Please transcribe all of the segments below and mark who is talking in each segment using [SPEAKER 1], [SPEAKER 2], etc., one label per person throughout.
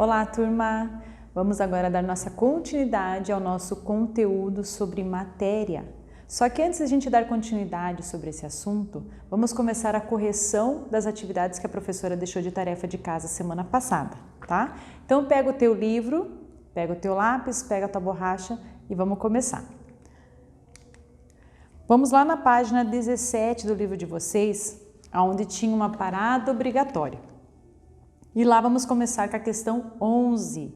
[SPEAKER 1] Olá, turma! Vamos agora dar nossa continuidade ao nosso conteúdo sobre matéria. Só que antes de a gente dar continuidade sobre esse assunto, vamos começar a correção das atividades que a professora deixou de tarefa de casa semana passada, tá? Então pega o teu livro, pega o teu lápis, pega a tua borracha e vamos começar. Vamos lá na página 17 do livro de vocês, onde tinha uma parada obrigatória. E lá vamos começar com a questão 11.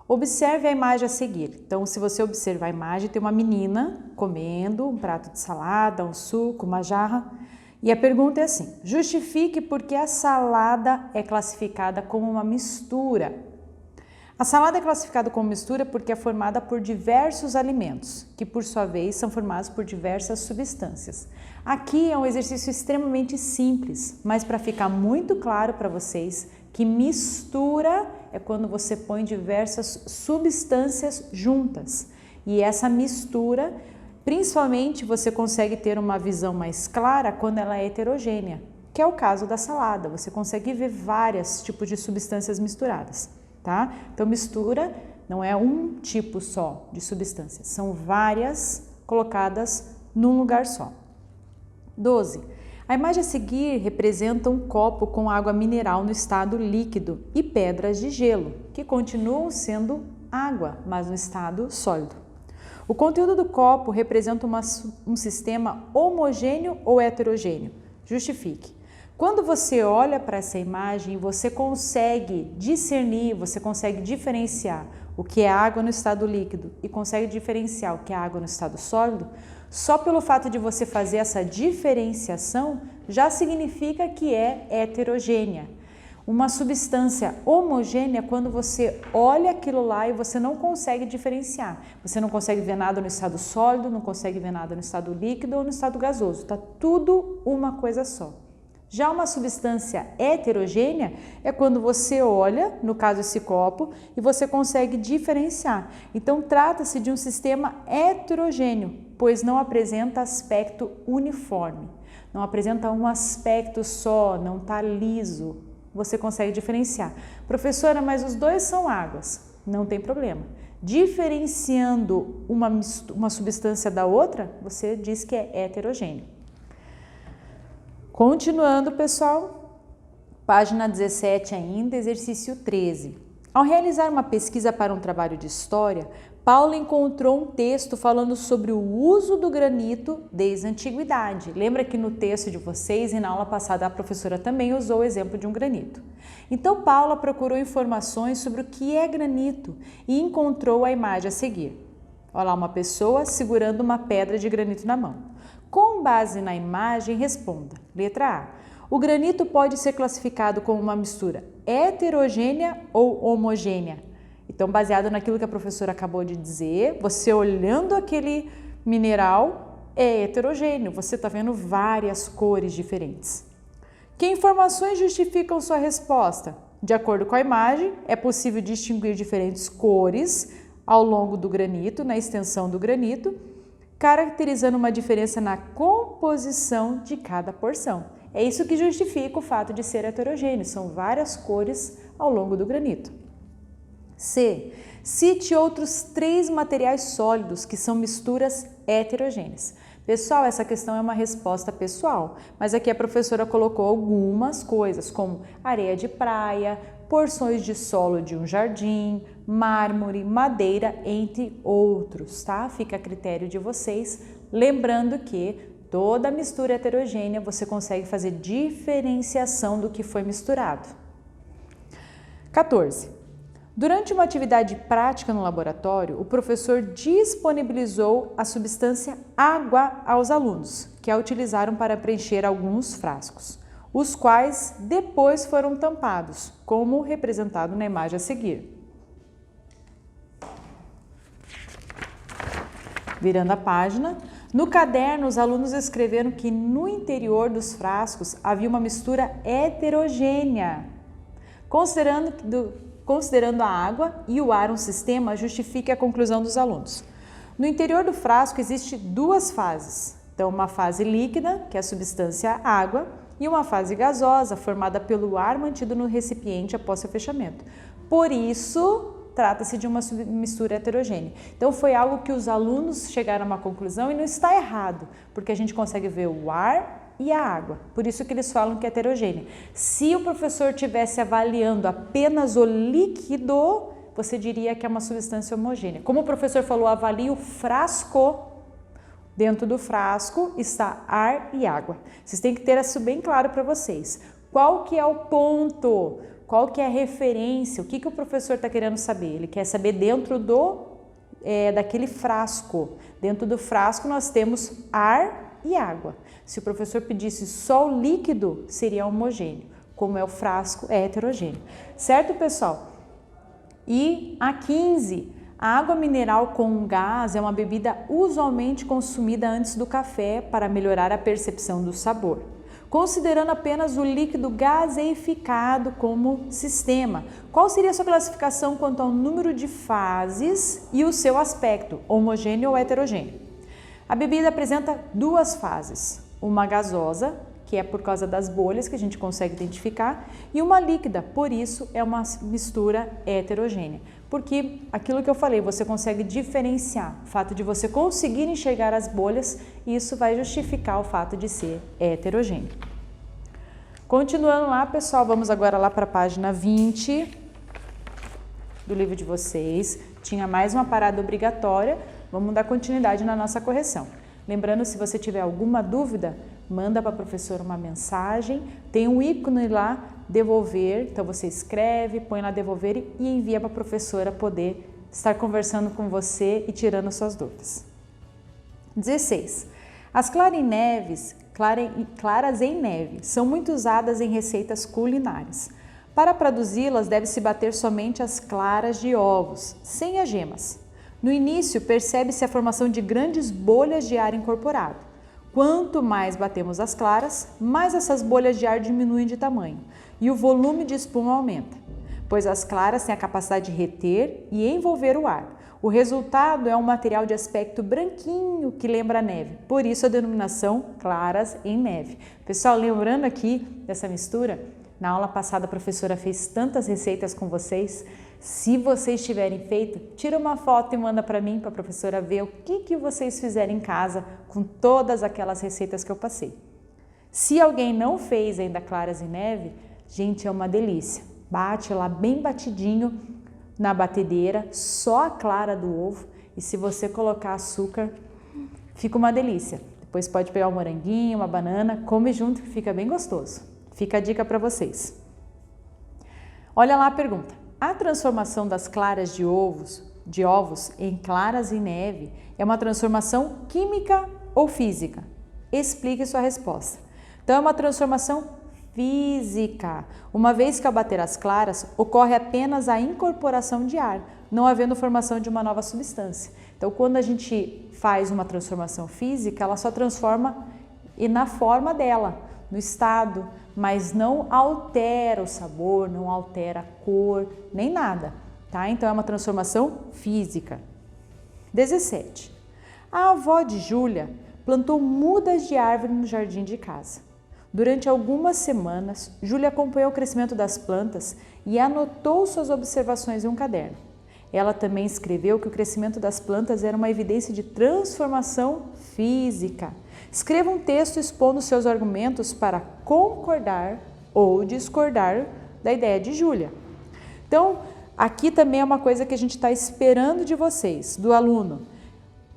[SPEAKER 1] Observe a imagem a seguir. Então, se você observar a imagem, tem uma menina comendo um prato de salada, um suco, uma jarra. E a pergunta é assim: justifique por que a salada é classificada como uma mistura. A salada é classificada como mistura porque é formada por diversos alimentos, que por sua vez são formados por diversas substâncias. Aqui é um exercício extremamente simples, mas para ficar muito claro para vocês que mistura é quando você põe diversas substâncias juntas. E essa mistura, principalmente, você consegue ter uma visão mais clara quando ela é heterogênea, que é o caso da salada. Você consegue ver vários tipos de substâncias misturadas, tá? Então, mistura não é um tipo só de substância, são várias colocadas num lugar só. 12. A imagem a seguir representa um copo com água mineral no estado líquido e pedras de gelo, que continuam sendo água, mas no estado sólido. O conteúdo do copo representa um sistema homogêneo ou heterogêneo? Justifique. Quando você olha para essa imagem, você consegue discernir, você consegue diferenciar o que é água no estado líquido e consegue diferenciar o que é água no estado sólido. Só pelo fato de você fazer essa diferenciação, já significa que é heterogênea. Uma substância homogênea, quando você olha aquilo lá e você não consegue diferenciar. Você não consegue ver nada no estado sólido, não consegue ver nada no estado líquido ou no estado gasoso. Tá tudo uma coisa só. Já uma substância heterogênea é quando você olha, no caso esse copo, e você consegue diferenciar. Então trata-se de um sistema heterogêneo, pois não apresenta aspecto uniforme, não apresenta um aspecto só, não está liso, você consegue diferenciar. Professora, mas os dois são águas, não tem problema. Diferenciando uma substância da outra, você diz que é heterogêneo. Continuando, pessoal, página 17 ainda, exercício 13. Ao realizar uma pesquisa para um trabalho de história, Paulo encontrou um texto falando sobre o uso do granito desde a antiguidade. Lembra que no texto de vocês e na aula passada a professora também usou o exemplo de um granito. Então, Paula procurou informações sobre o que é granito e encontrou a imagem a seguir. Olha lá, uma pessoa segurando uma pedra de granito na mão. Com base na imagem, responda. Letra A. O granito pode ser classificado como uma mistura heterogênea ou homogênea? Então, baseado naquilo que a professora acabou de dizer, você olhando aquele mineral é heterogêneo, você está vendo várias cores diferentes. Que informações justificam sua resposta? De acordo com a imagem, é possível distinguir diferentes cores ao longo do granito, na extensão do granito, caracterizando uma diferença na composição de cada porção. É isso que justifica o fato de ser heterogêneo, são várias cores ao longo do granito. C. Cite outros 3 materiais sólidos que são misturas heterogêneas. Pessoal, essa questão é uma resposta pessoal, mas aqui a professora colocou algumas coisas, como areia de praia, porções de solo de um jardim, mármore, madeira, entre outros, tá? Fica a critério de vocês, lembrando que toda mistura heterogênea você consegue fazer diferenciação do que foi misturado. 14. Durante uma atividade prática no laboratório, o professor disponibilizou a substância água aos alunos, que a utilizaram para preencher alguns frascos, os quais depois foram tampados, como representado na imagem a seguir. Virando a página, no caderno os alunos escreveram que no interior dos frascos havia uma mistura heterogênea. Considerando a água e o ar um sistema, justifique a conclusão dos alunos. No interior do frasco existe 2 fases. Então, uma fase líquida, que é a substância água, e uma fase gasosa, formada pelo ar mantido no recipiente após seu fechamento. por isso trata-se de uma mistura heterogênea. Então foi algo que os alunos chegaram a uma conclusão e não está errado, porque a gente consegue ver o ar e a água, por isso que eles falam que é heterogênea. Se o professor estivesse avaliando apenas o líquido, você diria que é uma substância homogênea. Como o professor falou, avalie o frasco. Dentro do frasco está ar e água. Vocês têm que ter isso bem claro para vocês. Qual que é o ponto? Qual que é a referência? O que o professor está querendo saber? Ele quer saber dentro daquele frasco. Dentro do frasco nós temos ar e água. Se o professor pedisse só o líquido, seria homogêneo. Como é o frasco, é heterogêneo. Certo, pessoal? E a 15, a água mineral com gás é uma bebida usualmente consumida antes do café para melhorar a percepção do sabor, considerando apenas o líquido gaseificado como sistema. Qual seria a sua classificação quanto ao número de fases e o seu aspecto, homogêneo ou heterogêneo? A bebida apresenta duas fases, uma gasosa, que é por causa das bolhas que a gente consegue identificar, e uma líquida, por isso é uma mistura heterogênea. Porque aquilo que eu falei, você consegue diferenciar o fato de você conseguir enxergar as bolhas, e isso vai justificar o fato de ser heterogêneo. Continuando lá, pessoal, vamos agora lá para a página 20 do livro de vocês. Tinha mais uma parada obrigatória, vamos dar continuidade na nossa correção. Lembrando, se você tiver alguma dúvida, manda para a professora uma mensagem, tem um ícone lá, devolver, então você escreve, põe lá devolver e envia para a professora poder estar conversando com você e tirando suas dúvidas. 16. As claras em neve são muito usadas em receitas culinárias. Para produzi-las, deve-se bater somente as claras de ovos, sem as gemas. No início, percebe-se a formação de grandes bolhas de ar incorporado. Quanto mais batemos as claras, mais essas bolhas de ar diminuem de tamanho e o volume de espuma aumenta, pois as claras têm a capacidade de reter e envolver o ar. O resultado é um material de aspecto branquinho que lembra a neve, por isso a denominação claras em neve. Pessoal, lembrando aqui dessa mistura, na aula passada a professora fez tantas receitas com vocês. Se vocês tiverem feito, tira uma foto e manda para mim, para a professora ver o que vocês fizeram em casa com todas aquelas receitas que eu passei. Se alguém não fez ainda claras em neve, gente, é uma delícia. Bate lá bem batidinho na batedeira, só a clara do ovo, e se você colocar açúcar, fica uma delícia. Depois pode pegar um moranguinho, uma banana, come junto que fica bem gostoso. Fica a dica para vocês. Olha lá a pergunta. A transformação das claras de ovos em claras em neve é uma transformação química ou física? Explique sua resposta. Então, é uma transformação física. Uma vez que ao bater as claras, ocorre apenas a incorporação de ar, não havendo formação de uma nova substância. Então, quando a gente faz uma transformação física, ela só transforma na forma dela, no estado, mas não altera o sabor, não altera a cor, nem nada, tá? Então é uma transformação física. 17. A avó de Júlia plantou mudas de árvore no jardim de casa. Durante algumas semanas, Júlia acompanhou o crescimento das plantas e anotou suas observações em um caderno. Ela também escreveu que o crescimento das plantas era uma evidência de transformação física. Escreva um texto expondo seus argumentos para concordar ou discordar da ideia de Júlia. Então, aqui também é uma coisa que a gente está esperando de vocês, do aluno.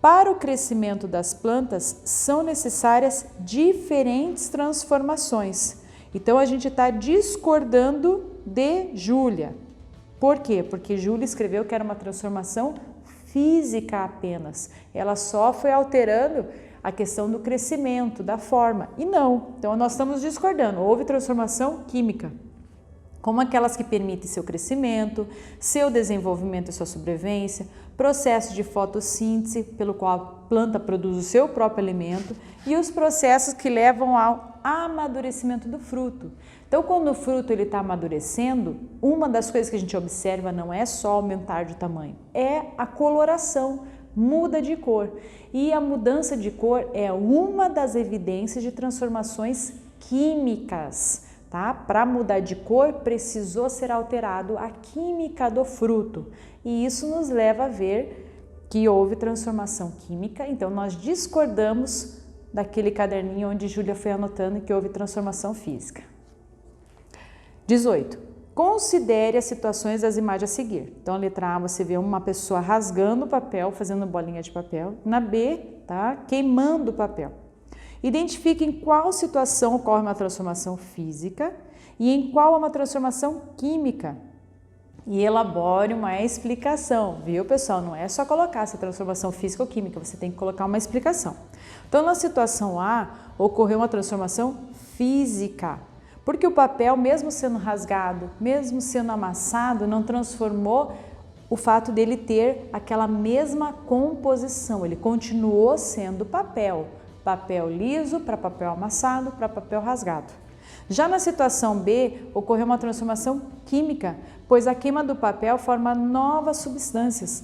[SPEAKER 1] Para o crescimento das plantas, são necessárias diferentes transformações. Então, a gente está discordando de Júlia. Por quê? Porque Júlia escreveu que era uma transformação física apenas. Ela só foi alterando a questão do crescimento, da forma. E não. Então, nós estamos discordando. Houve transformação química, como aquelas que permitem seu crescimento, seu desenvolvimento e sua sobrevivência, processo de fotossíntese, pelo qual a planta produz o seu próprio alimento, e os processos que levam ao amadurecimento do fruto. Então, quando o fruto está amadurecendo, uma das coisas que a gente observa não é só aumentar de tamanho, é a coloração, muda de cor. E a mudança de cor é uma das evidências de transformações químicas, tá? Para mudar de cor, precisou ser alterado a química do fruto. E isso nos leva a ver que houve transformação química, então nós discordamos daquele caderninho onde Júlia foi anotando que houve transformação física. 18. Considere as situações das imagens a seguir. Então, a letra A, você vê uma pessoa rasgando o papel, fazendo bolinha de papel. Na B, tá? Queimando o papel. Identifique em qual situação ocorre uma transformação física e em qual uma transformação química. E elabore uma explicação, viu, pessoal? Não é só colocar essa transformação física ou química, você tem que colocar uma explicação. Então, na situação A, ocorreu uma transformação física, porque o papel, mesmo sendo rasgado, mesmo sendo amassado, não transformou o fato dele ter aquela mesma composição, ele continuou sendo papel, papel liso para papel amassado para papel rasgado. Já na situação B, ocorreu uma transformação química, pois a queima do papel forma novas substâncias,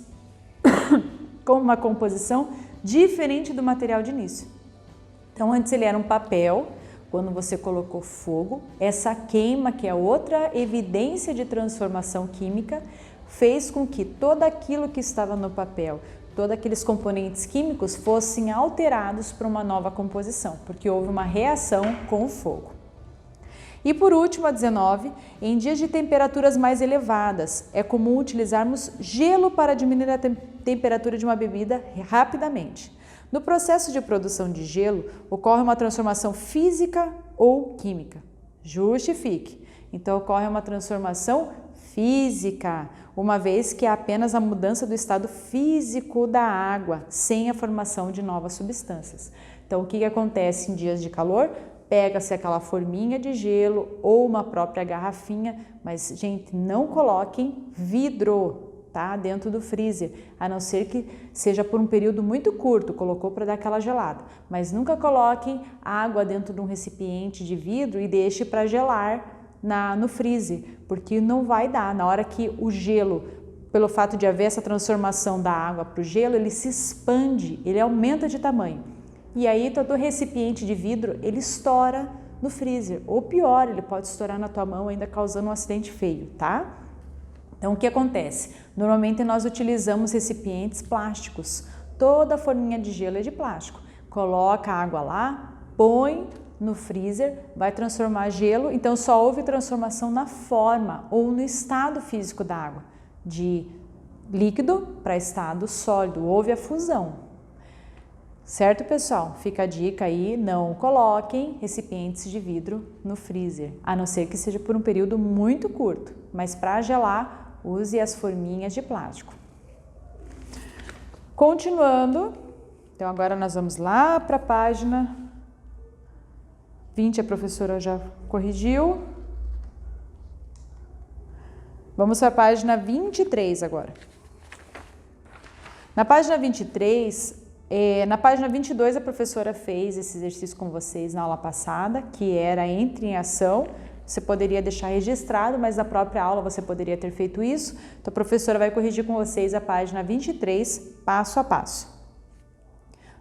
[SPEAKER 1] com uma composição diferente do material de início. Então, antes ele era um papel, quando você colocou fogo, essa queima, que é outra evidência de transformação química, fez com que todo aquilo que estava no papel, todos aqueles componentes químicos fossem alterados para uma nova composição, porque houve uma reação com o fogo. E por último, a 19, em dias de temperaturas mais elevadas, é comum utilizarmos gelo para diminuir a temperatura de uma bebida rapidamente. No processo de produção de gelo, ocorre uma transformação física ou química. Justifique. Então, ocorre uma transformação física, uma vez que é apenas a mudança do estado físico da água, sem a formação de novas substâncias. Então, o que acontece em dias de calor? Pega-se aquela forminha de gelo ou uma própria garrafinha, mas, gente, não coloquem vidro, tá, dentro do freezer, a não ser que seja por um período muito curto, colocou para dar aquela gelada. Mas nunca coloquem água dentro de um recipiente de vidro e deixe para gelar no freezer, porque não vai dar. Na hora que o gelo, pelo fato de haver essa transformação da água para o gelo, ele se expande, ele aumenta de tamanho. E aí todo recipiente de vidro, ele estoura no freezer. Ou pior, ele pode estourar na tua mão, ainda causando um acidente feio, tá? Então, o que acontece? Normalmente nós utilizamos recipientes plásticos. Toda a forminha de gelo é de plástico. Coloca a água lá, põe no freezer, vai transformar gelo. Então, só houve transformação na forma ou no estado físico da água. De líquido para estado sólido. Houve a fusão. Certo, pessoal? Fica a dica aí, não coloquem recipientes de vidro no freezer, a não ser que seja por um período muito curto, mas para gelar, use as forminhas de plástico. Continuando, então agora nós vamos lá para a página 20, a professora já corrigiu. Vamos para a página 23 agora. Na página 23, na página 22, a professora fez esse exercício com vocês na aula passada, que era entre em ação. Você poderia deixar registrado, mas na própria aula você poderia ter feito isso. Então, a professora vai corrigir com vocês a página 23, passo a passo.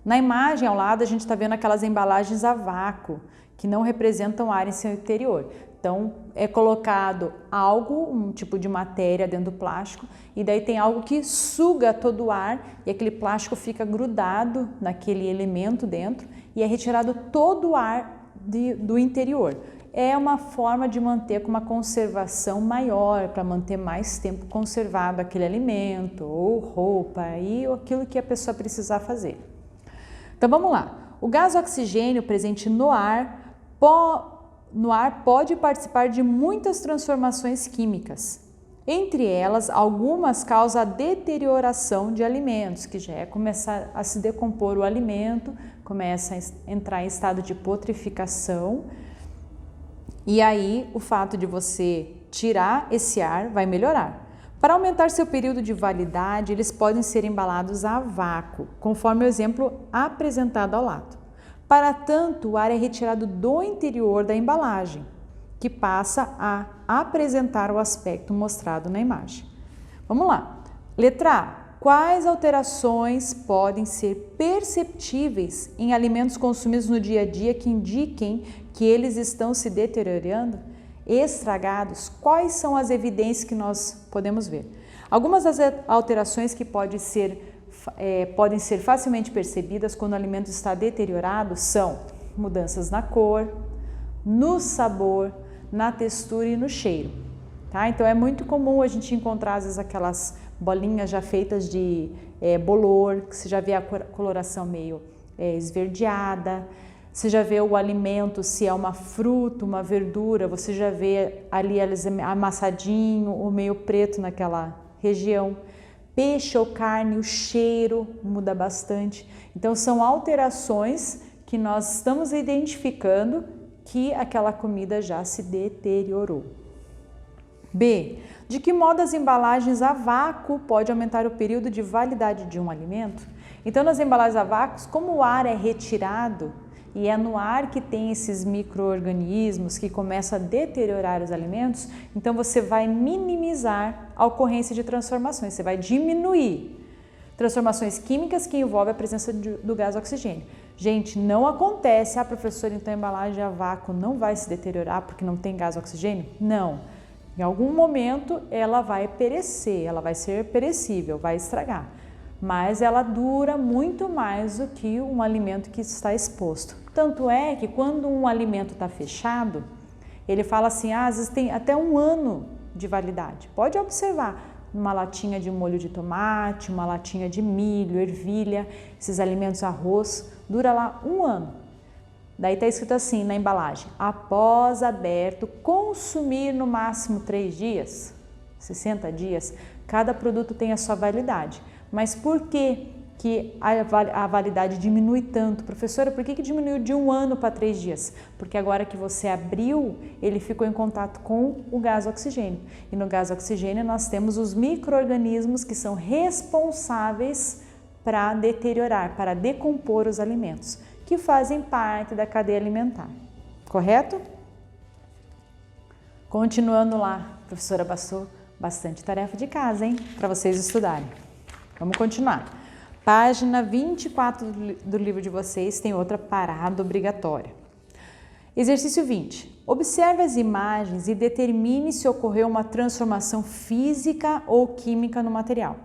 [SPEAKER 1] Na imagem ao lado, a gente está vendo aquelas embalagens a vácuo, que não representam ar em seu interior. Então, é colocado algo, um tipo de matéria dentro do plástico, e daí tem algo que suga todo o ar e aquele plástico fica grudado naquele elemento dentro e é retirado todo o ar do interior. É uma forma de manter com uma conservação maior, para manter mais tempo conservado aquele alimento, ou roupa, ou aquilo que a pessoa precisar fazer. Então, vamos lá. O gás oxigênio presente no ar pode participar de muitas transformações químicas. Entre elas, algumas causam a deterioração de alimentos, que já é começar a se decompor o alimento, começa a entrar em estado de putrificação. E aí, o fato de você tirar esse ar vai melhorar. Para aumentar seu período de validade, eles podem ser embalados a vácuo, conforme o exemplo apresentado ao lado. Para tanto, o ar é retirado do interior da embalagem, que passa a apresentar o aspecto mostrado na imagem. Vamos lá. Letra A. Quais alterações podem ser perceptíveis em alimentos consumidos no dia a dia que indiquem que eles estão se deteriorando? estragados, quais são as evidências que nós podemos ver? Algumas das alterações que podem ser facilmente percebidas quando o alimento está deteriorado são mudanças na cor, no sabor, na textura e no cheiro. Tá? Então é muito comum a gente encontrar às vezes aquelas bolinhas já feitas de bolor, que você já vê a coloração meio esverdeada, você já vê o alimento, se é uma fruta, uma verdura, você já vê ali amassadinho ou meio preto naquela região. Peixe ou carne, o cheiro muda bastante. Então são alterações que nós estamos identificando que aquela comida já se deteriorou. B. De que modo as embalagens a vácuo pode aumentar o período de validade de um alimento? Então nas embalagens a vácuo, como o ar é retirado, e é no ar que tem esses micro-organismos que começam a deteriorar os alimentos, então você vai minimizar a ocorrência de transformações, você vai diminuir transformações químicas que envolvem a presença do gás oxigênio. Gente, não acontece, professora, então a embalagem a vácuo não vai se deteriorar porque não tem gás oxigênio? Não, em algum momento ela vai perecer, ela vai ser perecível, vai estragar. Mas ela dura muito mais do que um alimento que está exposto. Tanto é que quando um alimento está fechado, ele fala assim, às vezes tem até 1 ano de validade. Pode observar, uma latinha de molho de tomate, uma latinha de milho, ervilha, esses alimentos, arroz, dura lá 1 ano. Daí está escrito assim na embalagem, após aberto, consumir no máximo 3 dias, 60 dias, cada produto tem a sua validade. Mas por que a validade diminui tanto? Professora, por que diminuiu de 1 ano para 3 dias? Porque agora que você abriu, ele ficou em contato com o gás oxigênio. E no gás oxigênio nós temos os micro-organismos que são responsáveis para deteriorar, para decompor os alimentos, que fazem parte da cadeia alimentar. Correto? Continuando lá, professora, passou bastante tarefa de casa, hein? Para vocês estudarem. Vamos continuar. Página 24 do livro de vocês tem outra parada obrigatória. Exercício 20. Observe as imagens e determine se ocorreu uma transformação física ou química no material.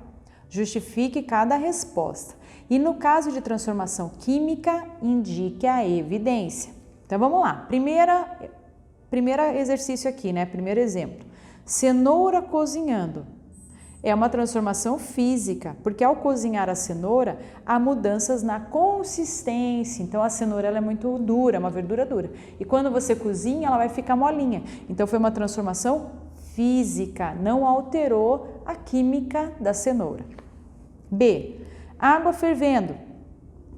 [SPEAKER 1] Justifique cada resposta. E no caso de transformação química, indique a evidência. Então vamos lá. Primeiro exercício aqui, né? Primeiro exemplo. Cenoura cozinhando. É uma transformação física, porque ao cozinhar a cenoura, há mudanças na consistência. Então a cenoura ela é muito dura, uma verdura dura. E quando você cozinha, ela vai ficar molinha. Então foi uma transformação física, não alterou a química da cenoura. B. Água fervendo.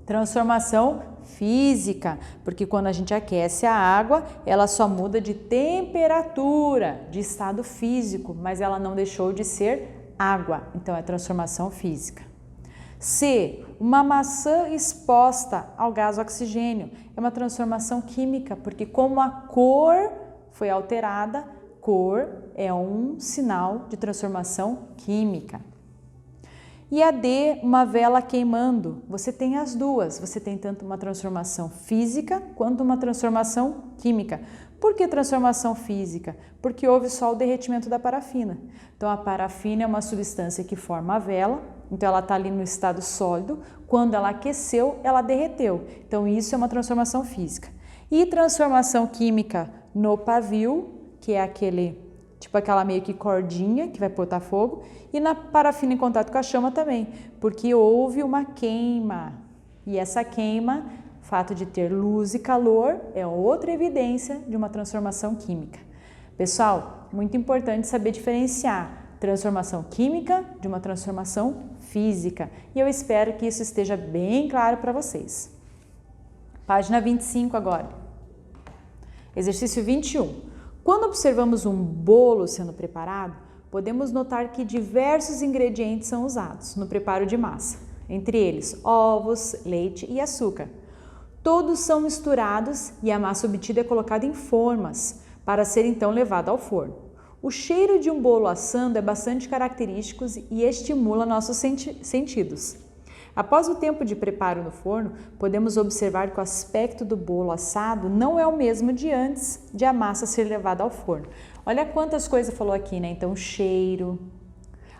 [SPEAKER 1] Transformação física, porque quando a gente aquece a água, ela só muda de temperatura, de estado físico, mas ela não deixou de ser água, então é transformação física. C. Uma maçã exposta ao gás oxigênio. É uma transformação química, porque como a cor foi alterada, cor é um sinal de transformação química. E a D, uma vela queimando. Você tem as duas, você tem tanto uma transformação física quanto uma transformação química. Por que transformação física? Porque houve só o derretimento da parafina. Então a parafina é uma substância que forma a vela, então ela está ali no estado sólido, quando ela aqueceu, ela derreteu. Então isso é uma transformação física. E transformação química no pavio, que é aquela meio que cordinha que vai botar fogo, e na parafina em contato com a chama também, porque houve uma queima. E essa queima, o fato de ter luz e calor, é outra evidência de uma transformação química. Pessoal, muito importante saber diferenciar transformação química de uma transformação física. E eu espero que isso esteja bem claro para vocês. Página 25 agora. Exercício 21. Quando observamos um bolo sendo preparado, podemos notar que diversos ingredientes são usados no preparo de massa, entre eles ovos, leite e açúcar. Todos são misturados e a massa obtida é colocada em formas para ser então levada ao forno. O cheiro de um bolo assando é bastante característico e estimula nossos sentidos. Após o tempo de preparo no forno, podemos observar que o aspecto do bolo assado não é o mesmo de antes de a massa ser levada ao forno. Olha quantas coisas falou aqui, né? Então, cheiro,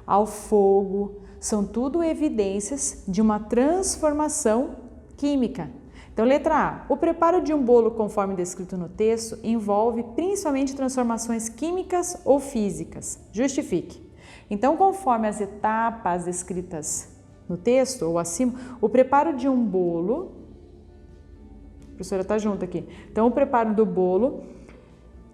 [SPEAKER 1] ao fogo, são tudo evidências de uma transformação química. Então, letra A. O preparo de um bolo, conforme descrito no texto, envolve principalmente transformações químicas ou físicas. Justifique. Então, conforme as etapas descritas no texto ou acima, o preparo de um bolo, a professora está junto aqui. Então, o preparo do bolo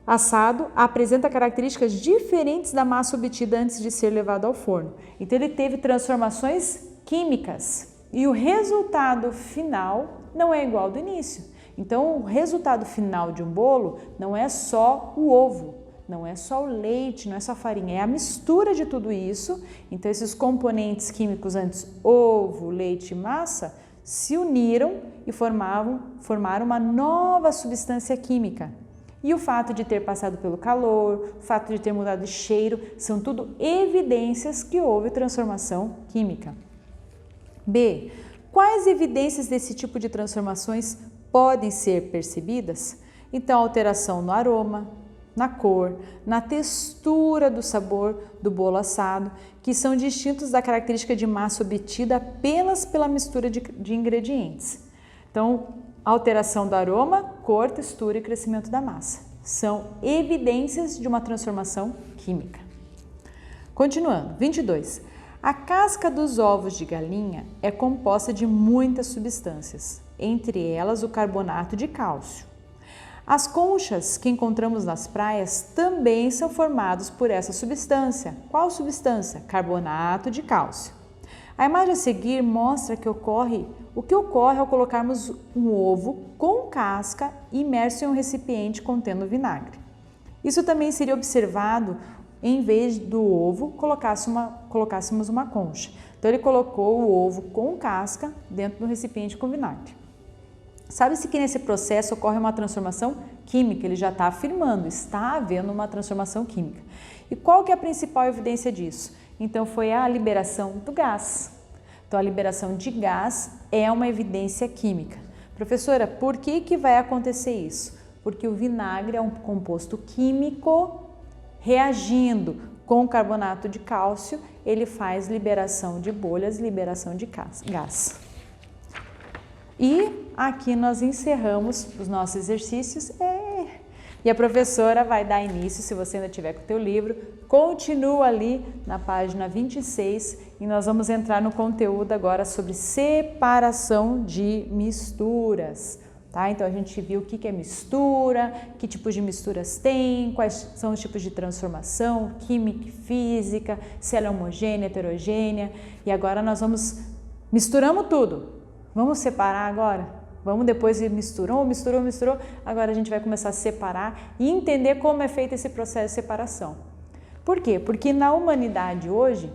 [SPEAKER 1] assado apresenta características diferentes da massa obtida antes de ser levado ao forno. Então, ele teve transformações químicas e o resultado final não é igual ao do início. Então, o resultado final de um bolo não é só o ovo, não é só o leite, não é só a farinha, é a mistura de tudo isso. Então, esses componentes químicos antes, ovo, leite e massa, se uniram e formaram uma nova substância química. E o fato de ter passado pelo calor, o fato de ter mudado de cheiro, são tudo evidências que houve transformação química. B. Quais evidências desse tipo de transformações podem ser percebidas? Então, alteração no aroma, na cor, na textura do sabor do bolo assado, que são distintos da característica de massa obtida apenas pela mistura de ingredientes. Então, alteração do aroma, cor, textura e crescimento da massa. São evidências de uma transformação química. Continuando, 22. A casca dos ovos de galinha é composta de muitas substâncias, entre elas o carbonato de cálcio. As conchas que encontramos nas praias também são formadas por essa substância. Qual substância? Carbonato de cálcio. A imagem a seguir mostra o que ocorre ao colocarmos um ovo com casca imerso em um recipiente contendo vinagre. Isso também seria observado em vez do ovo colocássemos uma concha. Então, ele colocou o ovo com casca dentro do recipiente com vinagre. Sabe-se que nesse processo ocorre uma transformação química, ele já está afirmando, está havendo uma transformação química. E qual que é a principal evidência disso? Então, foi a liberação do gás. Então, a liberação de gás é uma evidência química. Professora, por que vai acontecer isso? Porque o vinagre é um composto químico reagindo com o carbonato de cálcio, ele faz liberação de bolhas, liberação de gás. E aqui nós encerramos os nossos exercícios e a professora vai dar início, se você ainda tiver com o teu livro, continua ali na página 26 e nós vamos entrar no conteúdo agora sobre separação de misturas. Tá? Então, a gente viu o que é mistura, que tipos de misturas tem, quais são os tipos de transformação, química e física, se ela é homogênea, heterogênea. E agora nós misturamos tudo. Vamos separar agora? Vamos depois misturou. Agora a gente vai começar a separar e entender como é feito esse processo de separação. Por quê? Porque na humanidade hoje,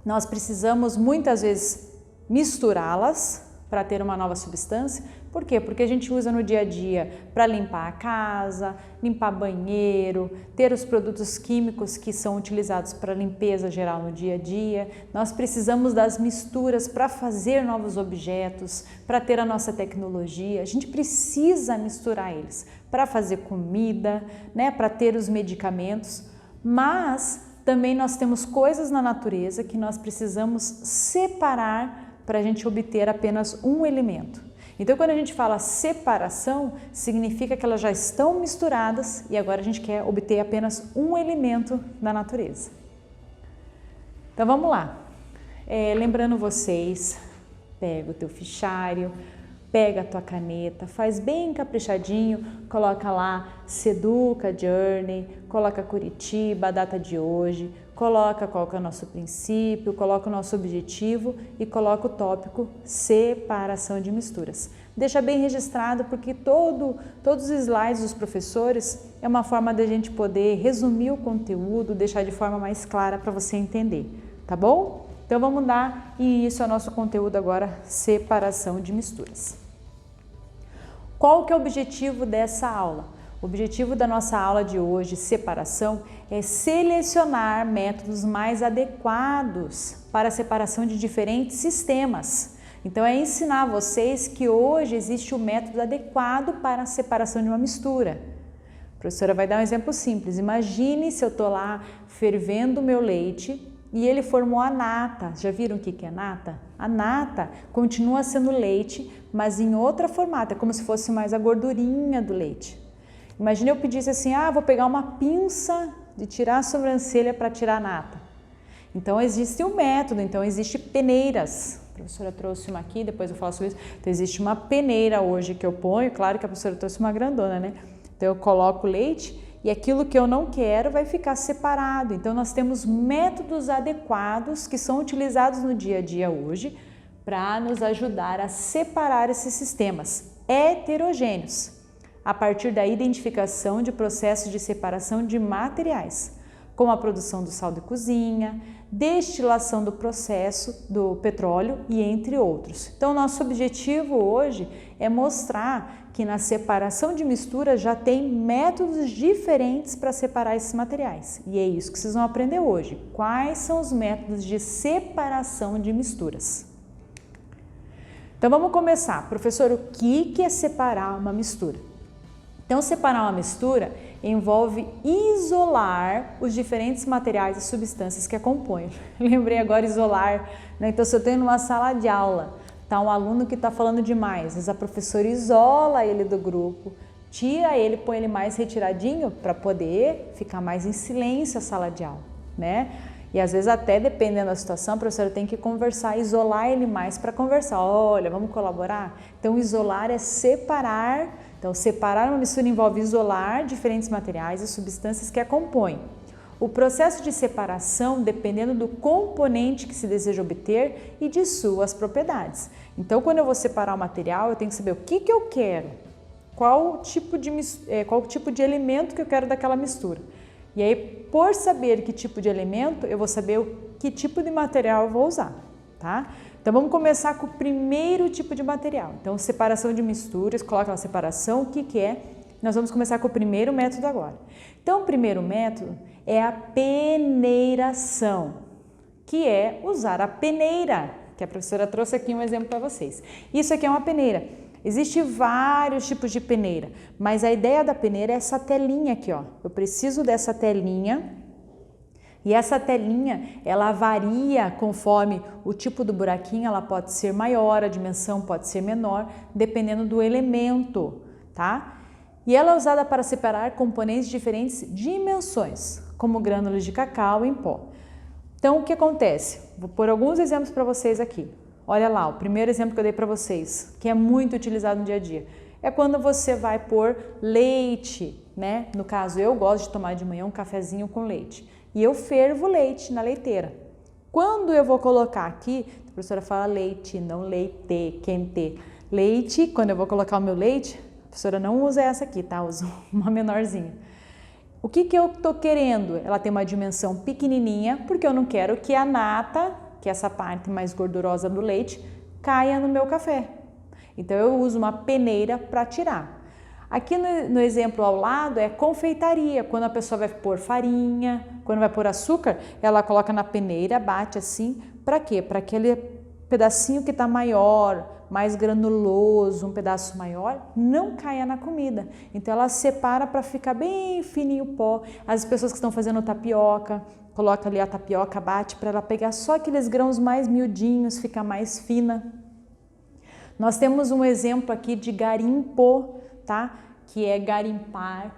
[SPEAKER 1] nós precisamos muitas vezes misturá-las para ter uma nova substância. Por quê? Porque a gente usa no dia a dia para limpar a casa, limpar banheiro, ter os produtos químicos que são utilizados para limpeza geral no dia a dia. Nós precisamos das misturas para fazer novos objetos, para ter a nossa tecnologia. A gente precisa misturar eles para fazer comida, né, para ter os medicamentos, mas também nós temos coisas na natureza que nós precisamos separar para a gente obter apenas um elemento. Então, quando a gente fala separação, significa que elas já estão misturadas e agora a gente quer obter apenas um elemento da natureza. Então, vamos lá. Lembrando vocês, pega o teu fichário, pega a tua caneta, faz bem caprichadinho, coloca lá Seduca Journey, coloca Curitiba, a data de hoje, coloca qual que é o nosso princípio, coloca o nosso objetivo e coloca o tópico separação de misturas. Deixa bem registrado porque todos os slides dos professores é uma forma da gente poder resumir o conteúdo, deixar de forma mais clara para você entender, tá bom? Então vamos dar início ao nosso conteúdo agora, separação de misturas. Qual que é o objetivo dessa aula? O objetivo da nossa aula de hoje, separação, é selecionar métodos mais adequados para a separação de diferentes sistemas. Então, é ensinar vocês que hoje existe o método adequado para a separação de uma mistura. A professora vai dar um exemplo simples. Imagine se eu estou lá fervendo o meu leite e ele formou a nata. Já viram o que é nata? A nata continua sendo leite, mas em outra formato, é como se fosse mais a gordurinha do leite. Imagine eu pedisse assim, vou pegar uma pinça de tirar a sobrancelha para tirar a nata. Então, existe um método, então existe peneiras. A professora trouxe uma aqui, depois eu falo sobre isso. Então, existe uma peneira hoje que eu ponho, claro que a professora trouxe uma grandona, né? Então, eu coloco o leite e aquilo que eu não quero vai ficar separado. Então, nós temos métodos adequados que são utilizados no dia a dia hoje para nos ajudar a separar esses sistemas heterogêneos, a partir da identificação de processos de separação de materiais, como a produção do sal de cozinha, destilação do processo do petróleo e entre outros. Então, nosso objetivo hoje é mostrar que na separação de misturas já tem métodos diferentes para separar esses materiais. E é isso que vocês vão aprender hoje. Quais são os métodos de separação de misturas? Então, vamos começar. Professor, o que é separar uma mistura? Então, separar uma mistura envolve isolar os diferentes materiais e substâncias que a compõem. Lembrei agora isolar, né? Então, se eu tenho numa sala de aula, tá um aluno que está falando demais, às vezes a professora isola ele do grupo, tira ele, põe ele mais retiradinho para poder ficar mais em silêncio a sala de aula, né? E às vezes até dependendo da situação, a professora tem que conversar, isolar ele mais para conversar. Olha, vamos colaborar? Então, isolar é separar. Então, separar uma mistura envolve isolar diferentes materiais e substâncias que a compõem. O processo de separação dependendo do componente que se deseja obter e de suas propriedades. Então, quando eu vou separar o material, eu tenho que saber o que eu quero, qual tipo de elemento que eu quero daquela mistura. E aí, por saber que tipo de elemento, eu vou saber que tipo de material eu vou usar, tá? Então, vamos começar com o primeiro tipo de material. Então, separação de misturas, coloca na separação, o que é? Nós vamos começar com o primeiro método agora. Então, o primeiro método é a peneiração, que é usar a peneira, que a professora trouxe aqui um exemplo para vocês. Isso aqui é uma peneira. Existem vários tipos de peneira, mas a ideia da peneira é essa telinha aqui, ó. Eu preciso dessa telinha. E essa telinha, ela varia conforme o tipo do buraquinho, ela pode ser maior, a dimensão pode ser menor, dependendo do elemento, tá? E ela é usada para separar componentes de diferentes dimensões, como grânulos de cacau em pó. Então, o que acontece? Vou pôr alguns exemplos para vocês aqui. Olha lá, o primeiro exemplo que eu dei para vocês, que é muito utilizado no dia a dia, é quando você vai pôr leite, né? No caso, eu gosto de tomar de manhã um cafezinho com leite. E eu fervo leite na leiteira. Quando eu vou colocar aqui, a professora fala leite, não leite, quente. Leite, quando eu vou colocar o meu leite, a professora não usa essa aqui, tá? Usa uma menorzinha. O que eu tô querendo? Ela tem uma dimensão pequenininha, porque eu não quero que a nata, que é essa parte mais gordurosa do leite, caia no meu café. Então, eu uso uma peneira para tirar. Aqui no exemplo ao lado é confeitaria, quando a pessoa vai pôr farinha, quando vai pôr açúcar, ela coloca na peneira, bate assim, para quê? Para aquele pedacinho que está maior, mais granuloso, um pedaço maior, não caia na comida. Então ela separa para ficar bem fininho o pó. As pessoas que estão fazendo tapioca, coloca ali a tapioca, bate para ela pegar só aqueles grãos mais miudinhos, ficar mais fina. Nós temos um exemplo aqui de garimpo, tá? Que é garimpar.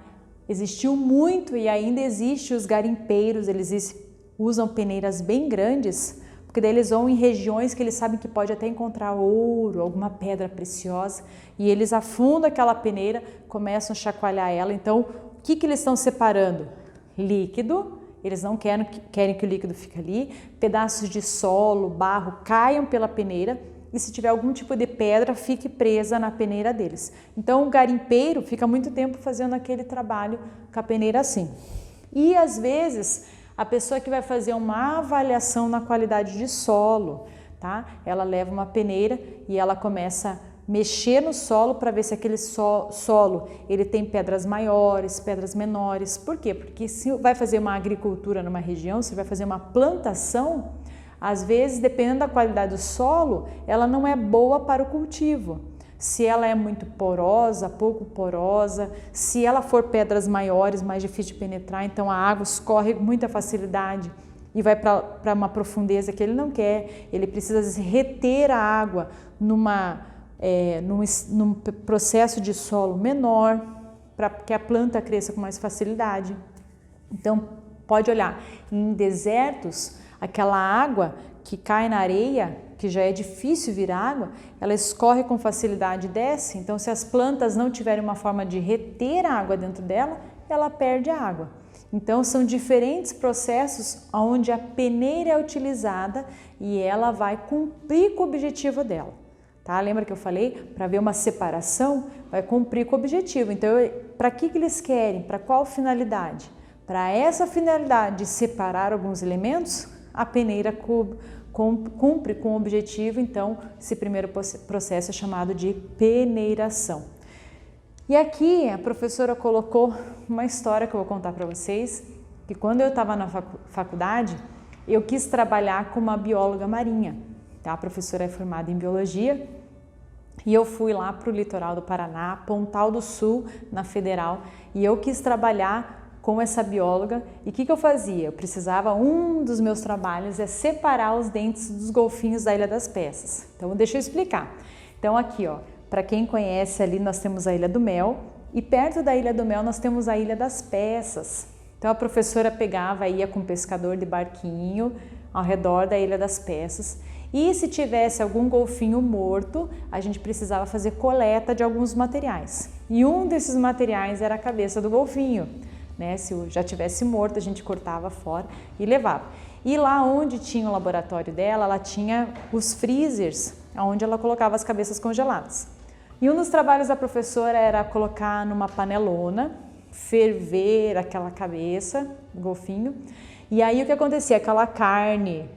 [SPEAKER 1] Existiu muito e ainda existe os garimpeiros, eles usam peneiras bem grandes, porque daí eles vão em regiões que eles sabem que pode até encontrar ouro, alguma pedra preciosa, e eles afundam aquela peneira, começam a chacoalhar ela. Então, o que eles estão separando? Líquido, eles não querem que o líquido fique ali, pedaços de solo, barro caiam pela peneira, e se tiver algum tipo de pedra, fique presa na peneira deles. Então, o garimpeiro fica muito tempo fazendo aquele trabalho com a peneira assim. E, às vezes, a pessoa que vai fazer uma avaliação na qualidade de solo, tá? Ela leva uma peneira e ela começa mexer no solo para ver se aquele solo ele tem pedras maiores, pedras menores. Por quê? Porque se vai fazer uma agricultura numa região, se vai fazer uma plantação, às vezes, dependendo da qualidade do solo, ela não é boa para o cultivo. Se ela é muito porosa, pouco porosa, se ela for pedras maiores, mais difícil de penetrar, então a água escorre com muita facilidade e vai para uma profundeza que ele não quer. Ele precisa reter a água num processo de solo menor, para que a planta cresça com mais facilidade. Então, pode olhar, em desertos, aquela água que cai na areia, que já é difícil vir água, ela escorre com facilidade e desce. Então, se as plantas não tiverem uma forma de reter a água dentro dela, ela perde a água. Então, são diferentes processos onde a peneira é utilizada e ela vai cumprir com o objetivo dela. Tá? Lembra que eu falei? Para ver uma separação, vai cumprir com o objetivo. Então, para que eles querem? Para qual finalidade? Para essa finalidade de separar alguns elementos, a peneira cumpre com o objetivo. Então, esse primeiro processo é chamado de peneiração. E aqui a professora colocou uma história que eu vou contar para vocês, que quando eu estava na faculdade, eu quis trabalhar com uma bióloga marinha. Tá? A professora é formada em biologia e eu fui lá para o litoral do Paraná, Pontal do Sul, na Federal, e eu quis trabalhar com essa bióloga. E o que eu fazia? Eu precisava, um dos meus trabalhos é separar os dentes dos golfinhos da Ilha das Peças. Então, deixa eu explicar. Então, aqui, ó, para quem conhece, ali nós temos a Ilha do Mel e perto da Ilha do Mel nós temos a Ilha das Peças. Então, a professora pegava, ia com um pescador de barquinho ao redor da Ilha das Peças. E se tivesse algum golfinho morto, a gente precisava fazer coleta de alguns materiais. E um desses materiais era a cabeça do golfinho. Né? Se já tivesse morto, a gente cortava fora e levava. E lá onde tinha o laboratório dela, ela tinha os freezers, onde ela colocava as cabeças congeladas. E um dos trabalhos da professora era colocar numa panelona, ferver aquela cabeça do golfinho. E aí o que acontecia? Aquela carne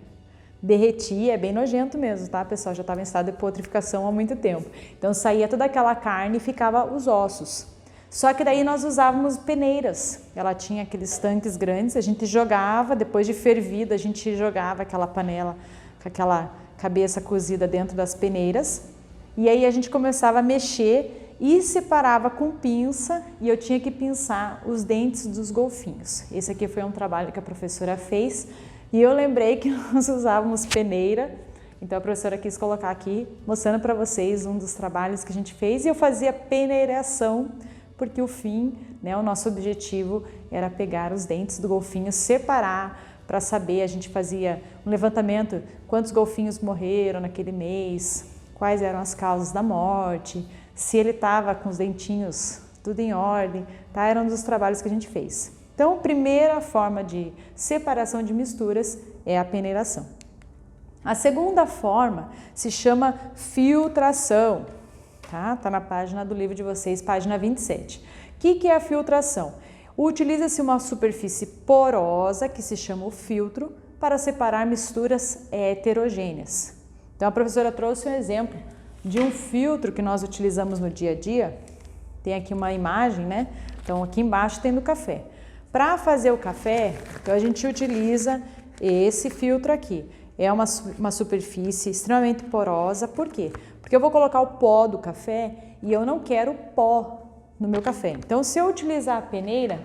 [SPEAKER 1] derretia, é bem nojento mesmo, tá, pessoal? Já estava em estado de putrificação há muito tempo. Então saía toda aquela carne e ficava os ossos. Só que daí nós usávamos peneiras. Ela tinha aqueles tanques grandes, a gente jogava, depois de fervida, a gente jogava aquela panela com aquela cabeça cozida dentro das peneiras. E aí a gente começava a mexer e separava com pinça, e eu tinha que pinçar os dentes dos golfinhos. Esse aqui foi um trabalho que a professora fez e eu lembrei que nós usávamos peneira. Então a professora quis colocar aqui, mostrando para vocês um dos trabalhos que a gente fez, e eu fazia peneiração, porque o fim, né, o nosso objetivo era pegar os dentes do golfinho, separar para saber, a gente fazia um levantamento, quantos golfinhos morreram naquele mês, quais eram as causas da morte, se ele estava com os dentinhos tudo em ordem, tá? Era um dos trabalhos que a gente fez. Então, a primeira forma de separação de misturas é a peneiração. A segunda forma se chama filtração, tá? Tá na página do livro de vocês, página 27. O que é a filtração? Utiliza-se uma superfície porosa, que se chama o filtro, para separar misturas heterogêneas. Então, a professora trouxe um exemplo de um filtro que nós utilizamos no dia a dia. Tem aqui uma imagem, né? Então, aqui embaixo tem do café. Para fazer o café, então a gente utiliza esse filtro aqui. É uma superfície extremamente porosa. Por quê? Porque eu vou colocar o pó do café e eu não quero pó no meu café. Então, se eu utilizar a peneira,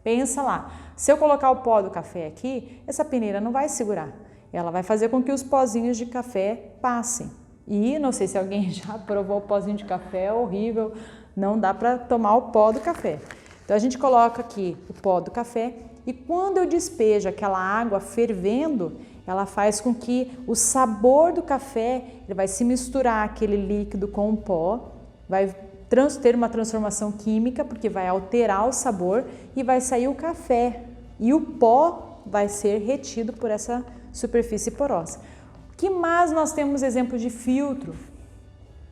[SPEAKER 1] pensa lá, se eu colocar o pó do café aqui, essa peneira não vai segurar. Ela vai fazer com que os pozinhos de café passem. E não sei se alguém já provou o pozinho de café, é horrível, não dá para tomar o pó do café. Então a gente coloca aqui o pó do café e quando eu despejo aquela água fervendo, ela faz com que o sabor do café ele vai se misturar aquele líquido com o pó, vai ter uma transformação química, porque vai alterar o sabor e vai sair o café. E o pó vai ser retido por essa superfície porosa. O que mais nós temos exemplo de filtro?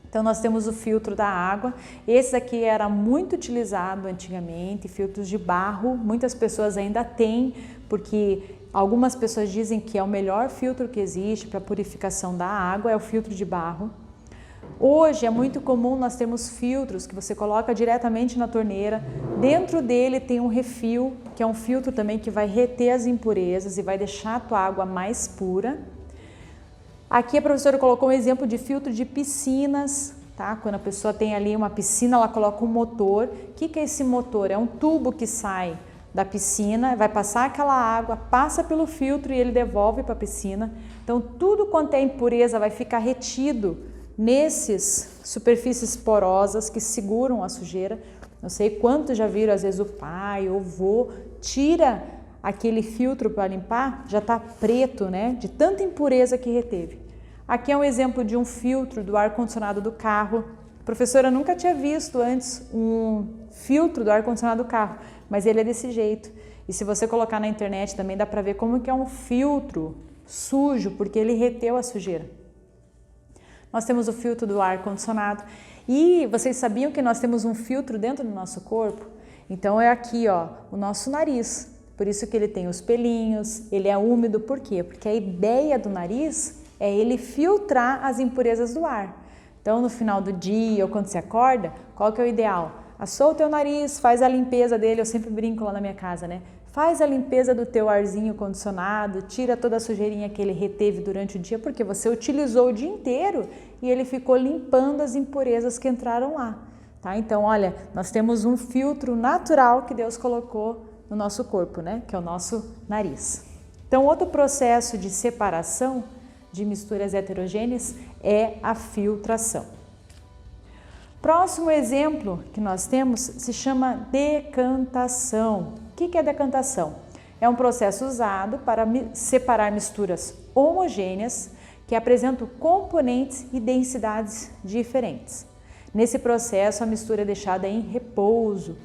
[SPEAKER 1] Então nós temos o filtro da água. Esse aqui era muito utilizado antigamente, filtros de barro. Muitas pessoas ainda têm, porque algumas pessoas dizem que é o melhor filtro que existe para purificação da água, é o filtro de barro. Hoje é muito comum nós termos filtros que você coloca diretamente na torneira. Dentro dele tem um refil, que é um filtro também que vai reter as impurezas e vai deixar a tua água mais pura. Aqui a professora colocou um exemplo de filtro de piscinas, tá? Quando a pessoa tem ali uma piscina, ela coloca um motor. O que é esse motor? É um tubo que sai da piscina, vai passar aquela água, passa pelo filtro e ele devolve para a piscina. Então tudo quanto é impureza vai ficar retido nesses superfícies porosas que seguram a sujeira. Não sei quantos já viram, às vezes o pai ou o vô tira aquele filtro para limpar, já está preto, né? De tanta impureza que reteve. Aqui é um exemplo de um filtro do ar-condicionado do carro. A professora nunca tinha visto antes um filtro do ar-condicionado do carro, mas ele é desse jeito. E se você colocar na internet também dá para ver como que é um filtro sujo, porque ele reteu a sujeira. Nós temos o filtro do ar-condicionado e vocês sabiam que nós temos um filtro dentro do nosso corpo? Então é aqui, ó, o nosso nariz. Por isso que ele tem os pelinhos, ele é úmido, por quê? Porque a ideia do nariz é ele filtrar as impurezas do ar. Então no final do dia ou quando você acorda, qual que é o ideal? Assou o teu nariz, faz a limpeza dele, eu sempre brinco lá na minha casa, né? Faz a limpeza do teu arzinho condicionado, tira toda a sujeirinha que ele reteve durante o dia, porque você utilizou o dia inteiro e ele ficou limpando as impurezas que entraram lá, tá? Então, olha, nós temos um filtro natural que Deus colocou no nosso corpo, né? Que é o nosso nariz. Então, outro processo de separação de misturas heterogêneas é a filtração. Próximo exemplo que nós temos se chama decantação. O que é decantação? É um processo usado para separar misturas homogêneas que apresentam componentes e densidades diferentes. Nesse processo, a mistura é deixada em repouso.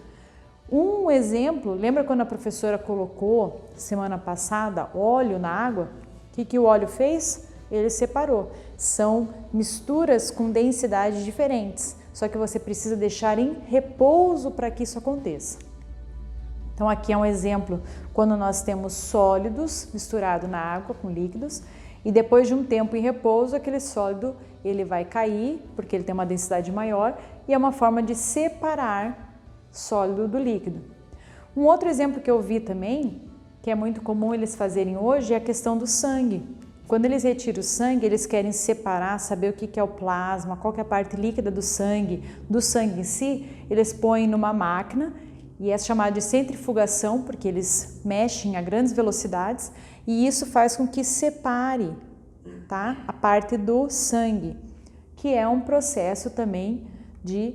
[SPEAKER 1] Um exemplo, lembra quando a professora colocou semana passada óleo na água? O que o óleo fez? Ele separou. São misturas com densidades diferentes, só que você precisa deixar em repouso para que isso aconteça. Então aqui é um exemplo quando nós temos sólidos misturados na água com líquidos e depois de um tempo em repouso aquele sólido ele vai cair porque ele tem uma densidade maior e é uma forma de separar sólido do líquido. Um outro exemplo que eu vi também, que é muito comum eles fazerem hoje, é a questão do sangue. Quando eles retiram o sangue, eles querem separar, saber o que é o plasma, qual que é a parte líquida do sangue em si, eles põem numa máquina e é chamado de centrifugação, porque eles mexem a grandes velocidades e isso faz com que separe, tá, a parte do sangue, que é um processo também de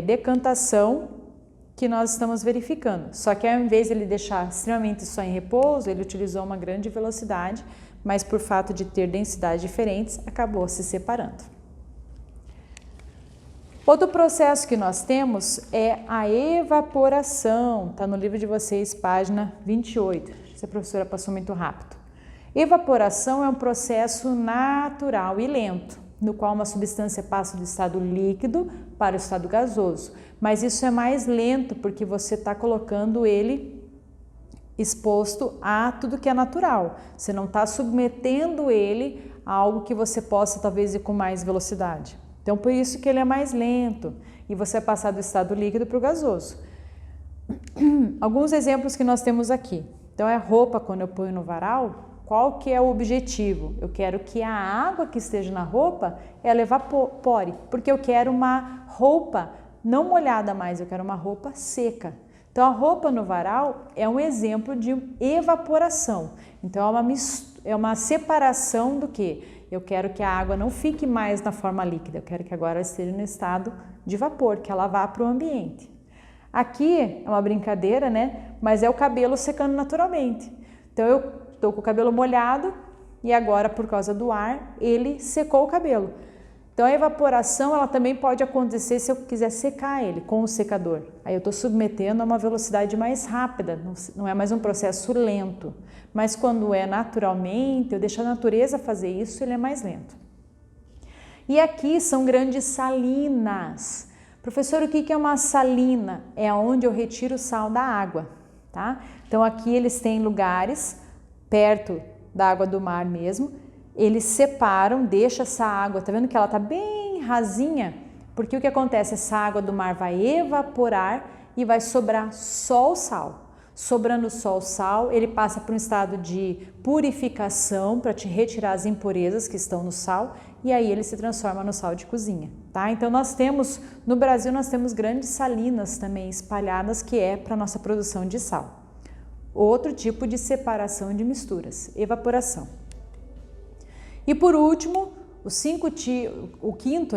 [SPEAKER 1] decantação que nós estamos verificando. Só que ao invés de ele deixar extremamente só em repouso, ele utilizou uma grande velocidade, mas por fato de ter densidades diferentes, acabou se separando. Outro processo que nós temos é a evaporação, está no livro de vocês, página 28, essa professora passou muito rápido. Evaporação é um processo natural e lento, no qual uma substância passa do estado líquido para o estado gasoso, mas isso é mais lento porque você está colocando ele exposto a tudo que é natural, você não está submetendo ele a algo que você possa talvez ir com mais velocidade. Então por isso que ele é mais lento e você vai passar do estado líquido para o gasoso. Alguns exemplos que nós temos aqui. Então é roupa, quando eu ponho no varal, qual que é o objetivo? Eu quero que a água que esteja na roupa, ela evapore, porque eu quero uma roupa não molhada mais, eu quero uma roupa seca. Então a roupa no varal é um exemplo de evaporação. Então é uma separação do que? Eu quero que a água não fique mais na forma líquida, eu quero que agora ela esteja no estado de vapor, que ela vá para o ambiente. Aqui é uma brincadeira, né? Mas é o cabelo secando naturalmente. Então eu estou com o cabelo molhado e agora por causa do ar ele secou o cabelo. Então a evaporação ela também pode acontecer se eu quiser secar ele com o secador. Aí eu estou submetendo a uma velocidade mais rápida, não é mais um processo lento. Mas quando é naturalmente, eu deixo a natureza fazer isso, ele é mais lento. E aqui são grandes salinas. Professor, o que é uma salina? É onde eu retiro o sal da água, tá? Então aqui eles têm lugares perto da água do mar mesmo, eles separam, deixam essa água, tá vendo que ela tá bem rasinha, porque o que acontece? Essa água do mar vai evaporar e vai sobrar só o sal. Sobrando só o sal, ele passa por um estado de purificação para te retirar as impurezas que estão no sal e aí ele se transforma no sal de cozinha, tá? Então no Brasil nós temos grandes salinas também espalhadas que é para nossa produção de sal. Outro tipo de separação de misturas, evaporação. E por último, o quinto,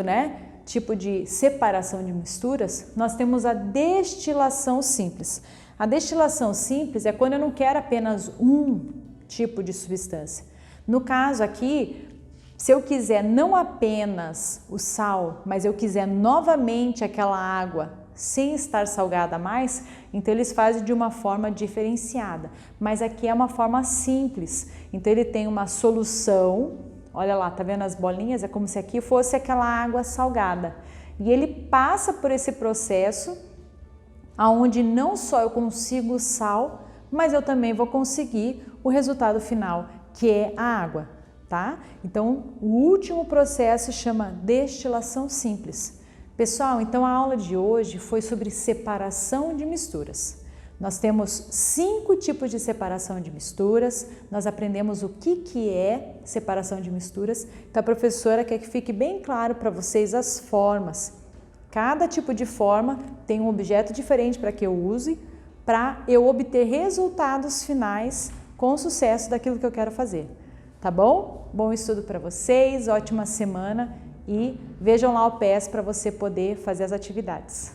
[SPEAKER 1] tipo de separação de misturas, nós temos a destilação simples. A destilação simples é quando eu não quero apenas um tipo de substância. No caso aqui, se eu quiser não apenas o sal, mas eu quiser novamente aquela água sem estar salgada mais, então eles fazem de uma forma diferenciada. Mas aqui é uma forma simples. Então ele tem uma solução, olha lá, tá vendo as bolinhas? É como se aqui fosse aquela água salgada. E ele passa por esse processo aonde não só eu consigo o sal, mas eu também vou conseguir o resultado final, que é a água, tá? Então, o último processo chama destilação simples. Pessoal, então a aula de hoje foi sobre separação de misturas. Nós temos 5 tipos de separação de misturas, nós aprendemos o que é separação de misturas, então a professora quer que fique bem claro para vocês as formas. Cada tipo de forma tem um objeto diferente para que eu use, para eu obter resultados finais com sucesso daquilo que eu quero fazer. Tá bom? Bom estudo para vocês, ótima semana e vejam lá o PES para você poder fazer as atividades.